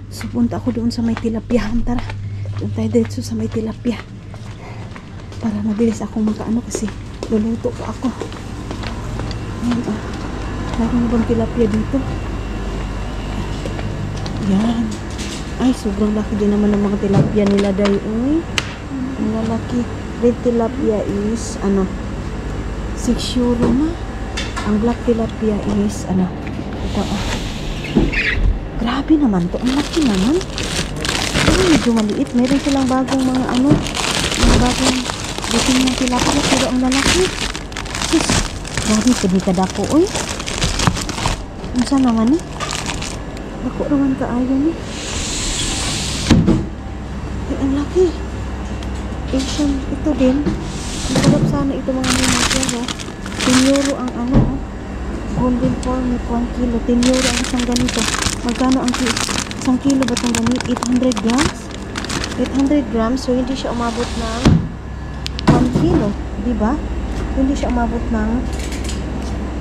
So, punta ako doon sa may tilapyahan. Tara, doon tayo dito sa may tilapya. Para mabilis akong makaano kasi luluto ko ako. Meron bang tilapia dito? Yan. Ay, sobrang laki din naman ng mga tilapia nila dahil. Ang lalaki. Red tilapia is 6 euro na. Ang black tilapia is ito grabe naman to. Ang laki naman. Pero medyo maliit. Meron silang bagong mga mga bagong dating ng tilapia pero ang lalaki. Sis. Grabe, pwede ka dako, Unsa naman Dako naman kaayo Ay, ang laki. Asian, ito din. Ang sarap sana ito mga minatya, 10 euro ang golden cornet, 1 kilo. 10 euro ang isang ganito. Magkano ang isang kilo ba itong ganito? 800 grams? 800 grams, so hindi siya umabot ng 1 kilo. Diba? Hindi siya umabot ng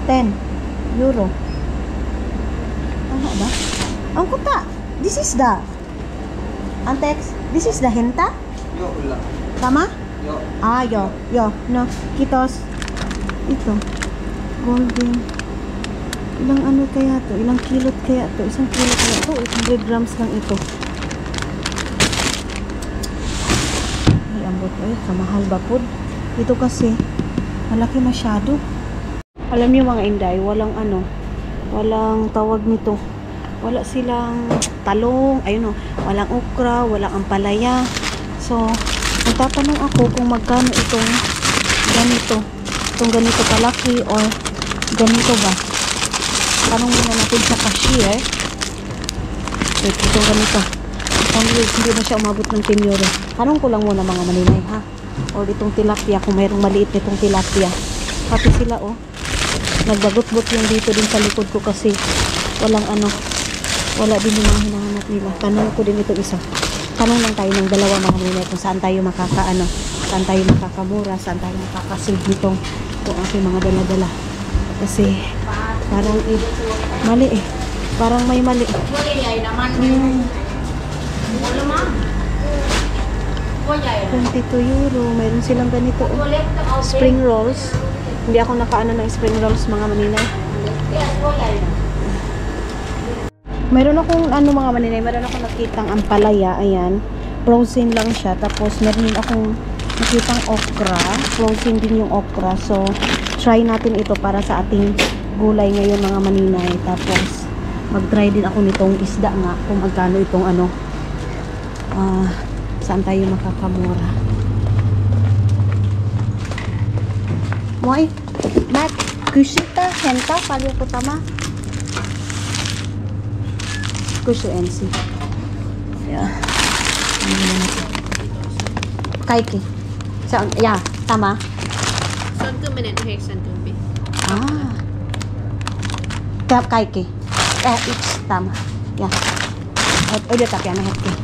10 euro. Tama ba? Ang kuta. This is the Antex. This is the henta? Yo, wala. Tama? Yo. Yo. No. Kitos. Ito. Golden. Ilang kaya to? Ilang kilot kaya to? Isang kilo kaya to? 800 grams lang ito. Ay, ambot. Ay, kamahal ba po? Ito kasi malaki masyado. Alam niyo mga inday, walang walang tawag nito. Wala silang talong, walang okra, walang ampalaya. So, nagtatanong ako kung magkano itong ganito kalaki or ganito ba. Tanong muna natin sa cashier. Itong ganito. Hindi na siya umabot ng 10 euro. Tanong ko lang muna mga maninay ha. O itong tilapia, kung mayroong maliit nitong tilapia. Pati sila nagbagot-bot yung dito din sa likod ko kasi wala din yung mga hinahanap nila. Tanong ko din itong isa. Tanong lang tayo ng dalawa mga maninay kung saan tayo saan tayo makakamura, saan tayo makakasave nitong aking mga dala-dala. Kasi parang mali parang may mali. 22 euro. Mayroon silang ganito. Spring rolls. Hindi ako nakaano ng spring rolls mga maninay. Mayroon akong mga maninay. Mayroon akong nakitang ampalaya. Ayan. Frozen lang siya. Tapos meron din akong Nakitang okra. Frozen din yung okra. So, try natin ito para sa ating gulay ngayon mga maninay. Tapos, mag-try din ako nitong isda nga kung magkano itong ano. Saan tayo makakamura. Moy, Mac, kushita, henta, palyo ko tama. Kusho NC. Yeah. Kaiki. Saan? Yeah, tama. Santumin and hey, santumin. Kaya kaiki. It's tama. Yeah. At ulit ako yan, nahat kayo.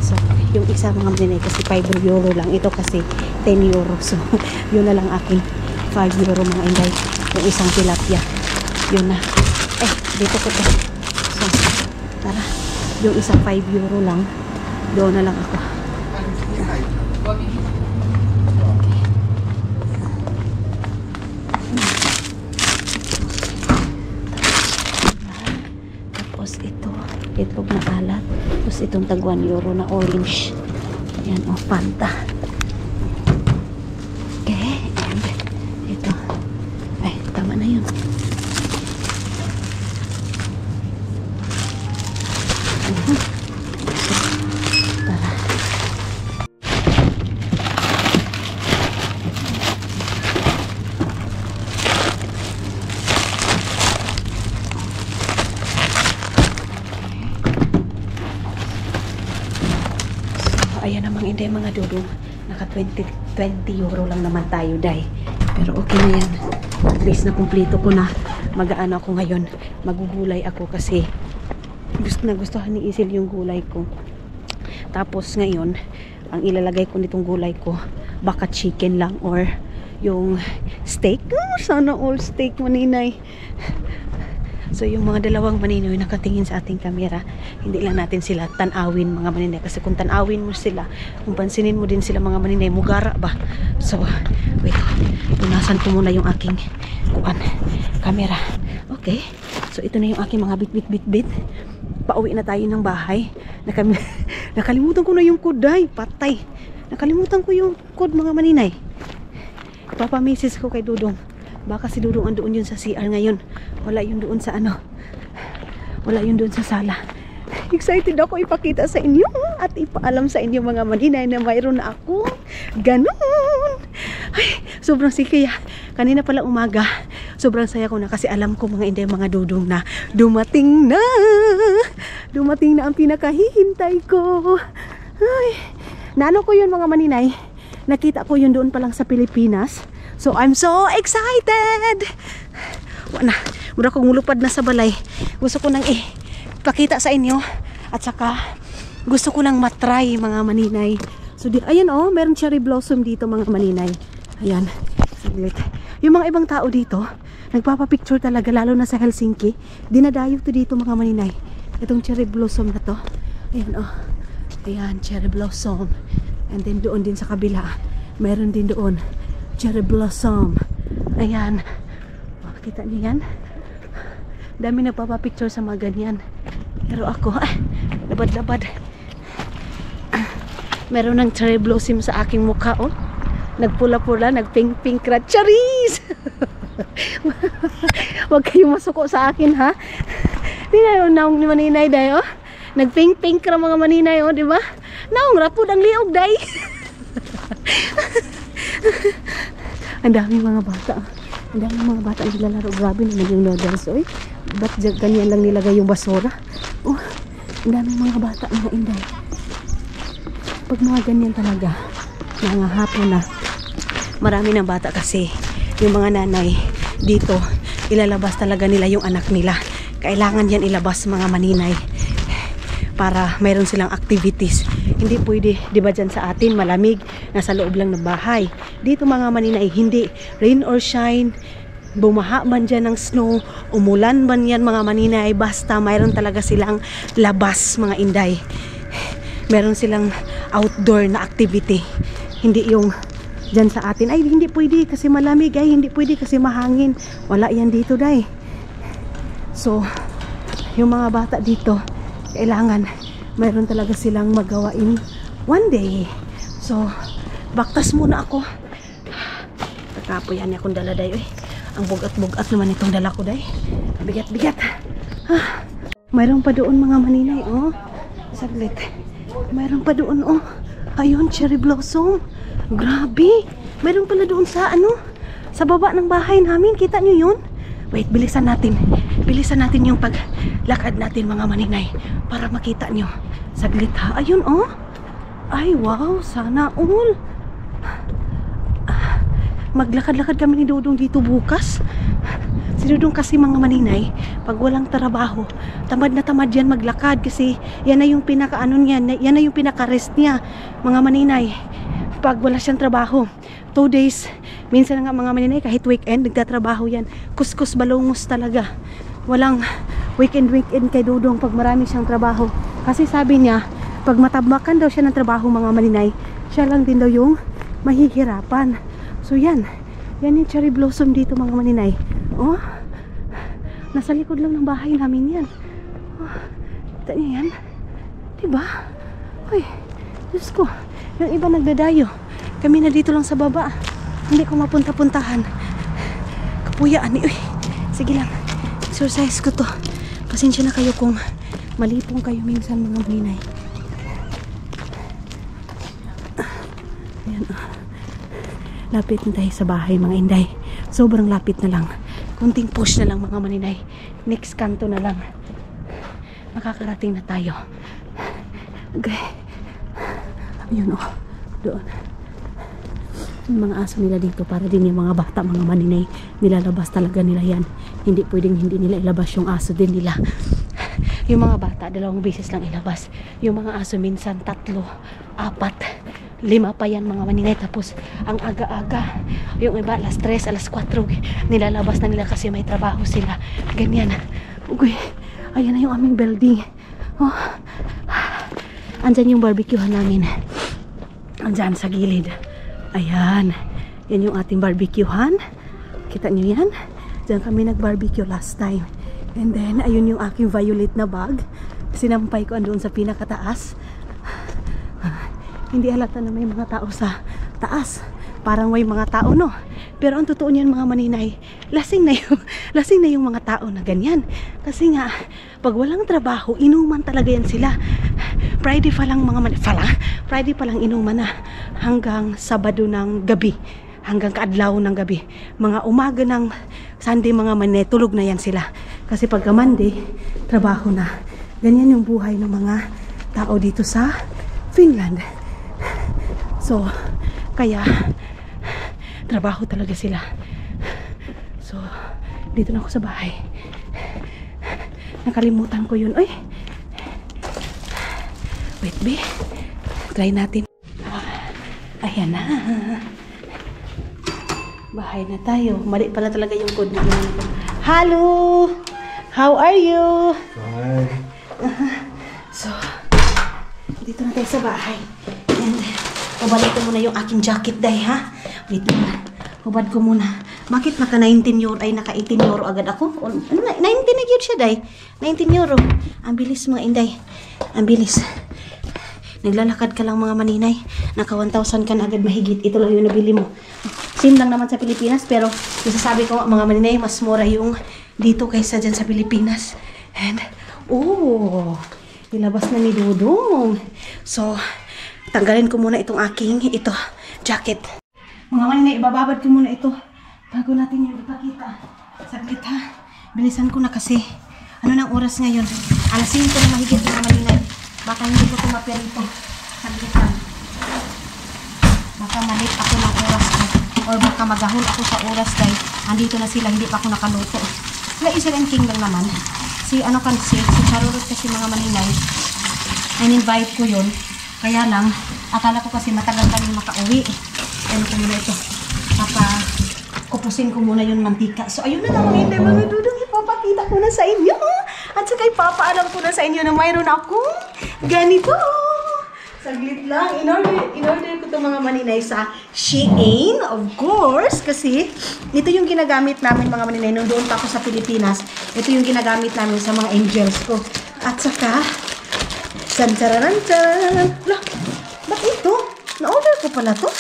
So, yung isa mga maninay kasi 5 euro lang. Ito kasi 10 euro. So, yun na lang aking 5 euro mga inday. Yung isang tilapia. Yun na. Dito ko to. So, tara. Yung isa 5 euro lang. Doon na lang ako. Tapos ito. Itlog na alat. Tapos itong tag 1 euro na orange. Ayan o, Fanta. Okay. And ito. Ay, tama na yun. Tara. Ayan namang hindi mga dudong. Naka 20 euro lang naman tayo, day. Pero okay na yan. At least na kumplito ko na. Mag-aano ako ngayon. Magugulay ako kasi gustuhan ni Isil yung gulay ko. Tapos ngayon, ang ilalagay ko nitong gulay ko, baka chicken lang or yung steak. Sana all steak, maninay. So yung mga dalawang maninoy nakatingin sa ating kamera, hindi lang natin sila tanawin mga maninay. Kasi kung tanawin mo sila, kung pansinin mo din sila mga maninay, mugara ba? So, wait. Punasan ko muna yung aking camera. Okay. So ito na yung aking mga bit. Pauwi na tayo ng bahay. Nakalimutan ko na yung code, patay. Nakalimutan ko yung code mga maninay. Papamessage ko kay Dudong. Baka si Dudong andoon yun sa CR ngayon. Wala yun doon sa ano. Wala yun doon sa sala. Excited ako ipakita sa inyo at ipaalam sa inyo mga maninay na mayroon na ako. Ganon. Ay, sobrang sikaya. Kanina pala umaga, sobrang saya ko na kasi alam ko mga inday mga Dudong na dumating na. Dumating na ang pinakahihintay ko. Ay, naano ko yun mga maninay. Nakita ko yun doon pa lang sa Pilipinas. So, I'm so excited! Wala na. Mura kong mulupad na sa balay. Gusto ko nang pakita sa inyo. At saka, gusto ko nang matry mga maninay. So, ayan oh, meron cherry blossom dito mga maninay. Ayan. Saglit. Yung mga ibang tao dito, nagpapapicture talaga, lalo na sa Helsinki. Dinadayo to dito mga maninay. Itong cherry blossom na to. Ayan oh. Ayan, cherry blossom. And then doon din sa kabila, meron din doon cherry blossom. Ayan. Kita niyo yan? Dami nagpapapicture sa mga ganyan. Pero ako, labad-labad. Meron ng cherry blossom sa aking mukha, oh. Nagpula-pula, nagpink-pink rat. Charis! Huwag kayong masuko sa akin, ha? Di na yung naong ni maninay, day, oh. Nagpink-pink ra mga maninay, oh, di ba? Naong rapod ang liog, day. Ang daming mga bata. Ang daming mga bata ang nilalaro. Grabe naman yung noodles, oy. Ba't ganyan lang nilagay yung basura? Oh, ang daming mga bata, mga inday. Pag mga ganyan talaga, mga hapon na, marami ng bata kasi yung mga nanay dito, ilalabas talaga nila yung anak nila. Kailangan yan ilabas mga maninay para mayroon silang activities. Hindi pwede, di ba dyan sa atin, malamig, nasa loob lang ng bahay. Dito mga maninay, hindi. Rain or shine, bumaha man dyan ng snow, umulan man yan mga maninay, basta mayroon talaga silang labas mga inday. Meron silang outdoor na activity. Hindi yung dyan sa atin, ay hindi pwede kasi malamig, ay hindi pwede kasi mahangin. Wala yan dito, day. So, yung mga bata dito, kailangan mayroon talaga silang magawain one day. So, Baktas muna ako. Takapoy yan akong dala day. Ang bugat-bugat naman itong dala ko day. Bigat-bigat. Mayroon pa doon mga maninay. Oh, saglit. Mayroon pa doon. Oh, ayun, cherry blossom. Grabe. Mayroon pala doon sa sa baba ng bahay namin. Kita nyo yun? Wait, bilisan natin. Bilisan natin yung paglakad natin mga maninay. Para makita nyo. Saglit ha. Ayun oh. Ay wow, sana all. Maglakad-lakad kami ni Dudong dito bukas. Si Dudong kasi mga maninay, pag walang trabaho, tamad na tamad yan maglakad kasi yan na yung pinaka-ano niya, yan na yung pinaka-rest niya, mga maninay. Pag wala siyang trabaho, 2 days, minsan nga mga maninay, kahit weekend, nagtatrabaho yan. Kuskus balongos talaga. Walang weekend kay Dudong pag marami siyang trabaho. Kasi sabi niya, pag matabmakan daw siya ng trabaho mga maninay, siya lang din daw yung mahihirapan. So yan yung cherry blossom dito mga maninay. Oh, nasa likod lang ng bahay namin yan. Oh, kita niyo yan? Diba? Uy, Diyos ko, yung iba nagdadayo. Kami na dito lang sa baba. Hindi ko mapunta-puntahan. Kapuyaan ni, uy, sige lang, exercise ko to. Pasensya na kayo kung malipong kayo minsan mga maninay. Ayan, lapit na tayo sa bahay mga inday. Sobrang lapit na lang. Kunting push na lang mga maninay. Next kanto na lang. Makakarating na tayo. Okay. Ayun oh. Doon. Yung mga aso nila dito para din yung mga bata mga maninay. Nilalabas talaga nila yan. Hindi pwedeng hindi nila ilabas yung aso din nila. Yung mga bata 2 beses lang ilabas. Yung mga aso minsan 3, 4, 5 pa yan mga maninay. Tapos ang aga-aga, yung iba alas 3, alas 4 nilalabas na nila kasi may trabaho sila. Ganyan. Uy, ayan na yung aming building. Oh, andyan yung barbecuehan namin. Andyan sa gilid. Ayan, yan yung ating barbecuehan. Kita nyo yan? Diyan kami nag-barbecue last time. And then ayun yung aking violet na bag. Sinampay ko andun sa pinakataas. Hindi halata na may mga tao sa taas. Parang may mga tao, no? Pero ang totoo niyan mga maninay, lasing na yung mga tao na ganyan. Kasi nga, pag walang trabaho, inuman talaga yan sila. Friday pa lang Friday pa lang inuman na hanggang Sabado ng gabi. Hanggang kaadlaw ng gabi. Mga umaga ng Sunday mga maninay, tulog na yan sila. Kasi pagka Monday, trabaho na. Ganyan yung buhay ng mga tao dito sa Finland. So, kaya trabaho talaga sila. So, dito na ako sa bahay. Nakalimutan ko yun. Uy! Wait, be. Try natin. Ayan na. Bahay na tayo. Mali pala talaga yung code na yun. Hello! How are you? Hi. So, dito na tayo sa bahay. And, ubalik ko muna yung aking jacket, day, ha? Wait lang. Hubad ko muna. Bakit naka 19 euro, ay naka 18 euro agad ako? 19 na yun siya, day. 19 euro. Ang bilis mga inday. Ang bilis. Naglalakad ka lang mga maninay. Naka 1,000 ka na agad mahigit. Ito lang yung nabili mo. Same lang naman sa Pilipinas, pero isasabi ko mga maninay, mas mura yung dito kaysa dyan sa Pilipinas. And, oh, nilabas na ni Dudong. So, tanggalin ko muna itong aking jacket. Mga maninay, ibababad ko muna ito bago natin yung ipakita. Saglit ha. Bilisan ko na kasi. Ano nang oras ngayon? Alas 5 na mahigit mga maninay. Baka hindi ko tumapir ito. Saglit ha. Baka malit ako ng oras ko. Or baka magahol ako sa oras dahil andito na sila, hindi pa ako nakaluto. Wala isa lang king lang naman. Si Charurot kasi mga maninay. In-invite ko yun. Kaya lang, akala ko kasi matagal kami makauwi. Ano ko muna ito. Kupusin ko muna yung mantika. So, ayun na lang mga Dudong. Ipapakita ko na sa inyo. At saka ipapaalam ko na sa inyo na mayroon akong ganito. Saglit lang. In-order ko itong mga maninay sa Shein, of course. Kasi, ito yung ginagamit namin mga maninay. Nung doon pa ako sa Pilipinas, ito yung ginagamit namin sa mga angels ko. At saka, sanchararancharan. Lah, ba't ito? Na-order ko pala to.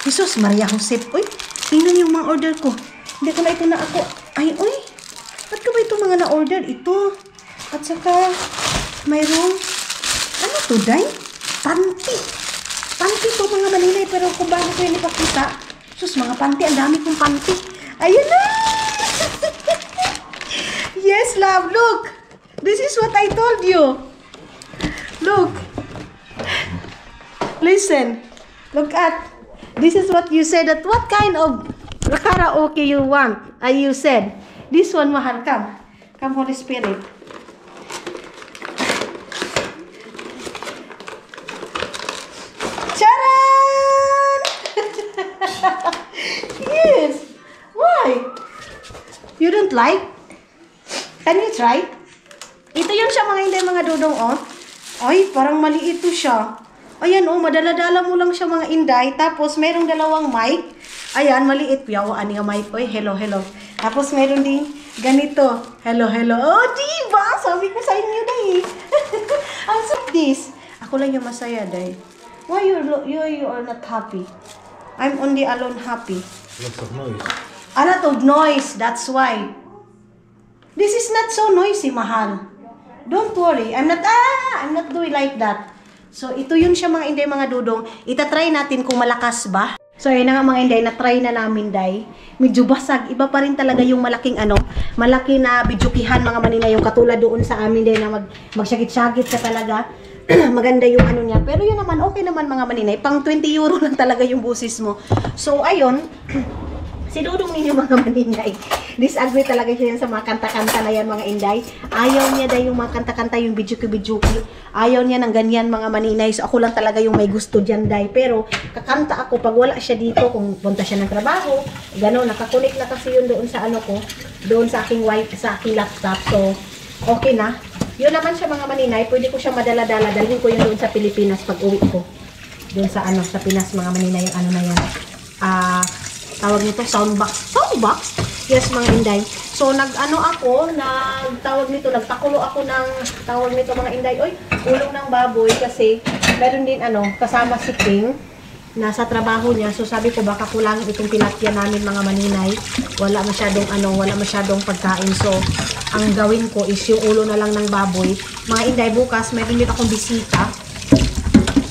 Jesus, Maria Josep. Uy, tingnan yung mga order ko. Hindi ko na ito na ako. Ay, uy. Ba't ka ba ito mga na-order? Ito. At saka, mayroong, ano to, Day? Panty. Panty to mga maninay. Pero kung bago ko yun ipakita. Sus, mga panty. Ang dami kong panty. Ayun na! Yes, love. Look. This is what I told you. Look. Listen. Look at. This is what you said. That what kind of karaoke you want? You said. This one, mahal. Come. Come, Holy Spirit. Charan! Yes. Why? You don't like? Can you try? Ito yun siya mga hindi mga dudong, oh. Ay, parang maliit to siya. Ayan, oh, madala-dala mo lang siya mga inday. Tapos, merong dalawang mic. Ayan, maliit. Piyawaan niya mic. Oy, hello, hello. Tapos, meron din ganito. Hello, hello. Oh, diba? Sabi ko sa inyo, day. Ang sweet this. Ako lang yung masaya, day. Why you are not happy? I'm only alone happy. Lots of noise. A lot of noise. That's why. This is not so noisy, mahal. Don't worry. I'm not doing like that. So, ito yun siya mga inday, mga dudong. Itatry natin kung malakas ba. So, ayun na nga mga inday, na-try na namin, day. Medyo basag. Iba pa rin talaga yung malaking malaki na bidyukihan mga manina. Yung katulad doon sa amin, day, na magsyagit-syagit ka talaga. Maganda yung ano niya. Pero yun naman, okay naman mga maninay. Pang 20 euro lang talaga yung busis mo. So, ayun. Sinudong ninyo mga maninay. Disagree talaga siya yan sa mga kanta-kanta na yan mga inday. Ayaw niya dahil yung mga kanta-kanta, yung bidyuki-bidyuki. Ayaw niya ng ganyan mga maninay. So ako lang talaga yung may gusto dyan day. Pero kakanta ako pag wala siya dito, kung punta siya ng trabaho, gano'n, nakakunik na kasi yun doon sa ano ko, doon sa aking sa aking laptop. So okay na. Yun naman siya mga maninay. Pwede ko siya madala-dala. Dalhin ko yun doon sa Pilipinas pag uwi ko. Doon sa ano, sa Pinas mga maninay, yung ano na yan. Tawag nito soundbox. Soundbox? Yes, mga inday. So, nagpakulo ako ng, tawag nito mga inday, oy, ulong ng baboy kasi meron din kasama si King na sa trabaho niya. So, sabi ko baka kulang itong tilapia namin mga maninay. Wala masyadong pagkain. So, ang gawin ko is yung ulo na lang ng baboy. Mga inday, bukas meron din akong bisita.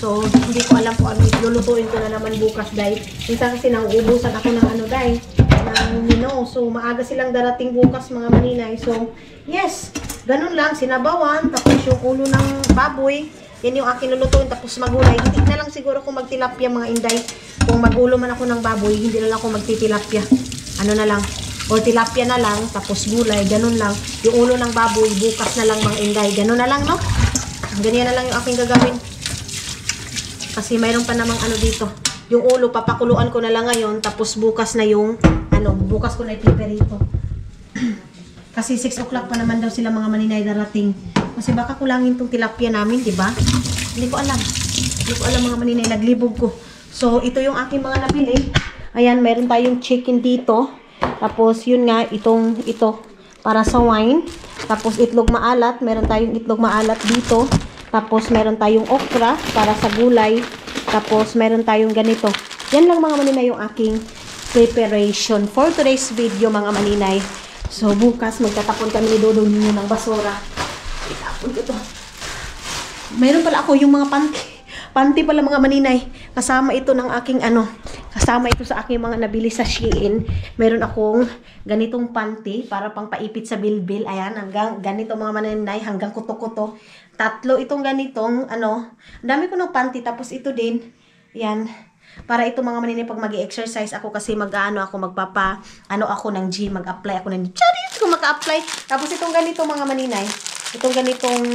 So, hindi ko alam kung ano, lulutuin ko na naman bukas, day. Minsan kasi nauubusan ako ng day, ng So, maaga silang darating bukas, mga maninay. So, yes, ganun lang, sinabawan, tapos yung ulo ng baboy, yan yung akin lulutuin, tapos magulay. Hindi na lang siguro kung magtilapia, mga inday. Kung magulo man ako ng baboy, hindi na lang ako magtitilapia. Ano na lang, o tilapia na lang, tapos gulay, ganun lang. Yung ulo ng baboy, bukas na lang, mga inday. Ganun na lang, no? Ganyan na lang yung aking gagawin. Kasi mayroon pa namang dito. Yung ulo, papakuluan ko na lang ngayon. Tapos bukas na yung, bukas ko na ipiperito. Kasi 6 o'clock pa naman daw sila mga maninay darating. Kasi baka kulangin tong tilapia namin, di ba? Hindi ko alam. Hindi ko alam mga maninay, naglibog ko. So, ito yung aking mga nabili. Ayan, meron tayong chicken dito. Tapos, yun nga, ito, para sa wine. Tapos, itlog maalat. Meron tayong itlog maalat dito. Tapos, meron tayong okra para sa gulay. Tapos, meron tayong ganito. Yan lang mga maninay yung aking preparation for today's video mga maninay. So, bukas magtatapon kami ni Dodong ninyo ng basura. Itapon ko to. Meron pala ako yung mga panty. Panty pala mga maninay. Kasama ito ng aking kasama ito sa aking mga nabili sa Shein. Meron akong ganitong panty para pang paipit sa bilbil. Ayan, hanggang ganito mga maninay, hanggang kuto-kuto. 3 itong ganitong, ang dami ko ng panty, tapos ito din, yan, para ito mga maninay pag mag-exercise ako kasi ako ng gym, mag-apply ako ng gym, charis ko maka-apply, tapos itong ganito mga maninay, itong ganitong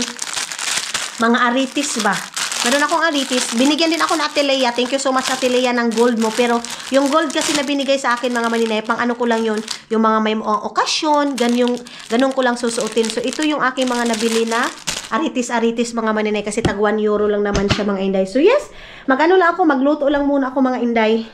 mga aritis ba, meron akong aritis, binigyan din ako na Ate Leia, thank you so much Ate Leia ng gold mo, pero yung gold kasi na binigay sa akin mga maninay, pang ko lang yun, yung mga may okasyon, ganun ko lang susuotin, so ito yung aking mga nabili na aritis mga maninay kasi tag 1 euro lang naman siya mga inday. So yes, magluto lang muna ako mga inday.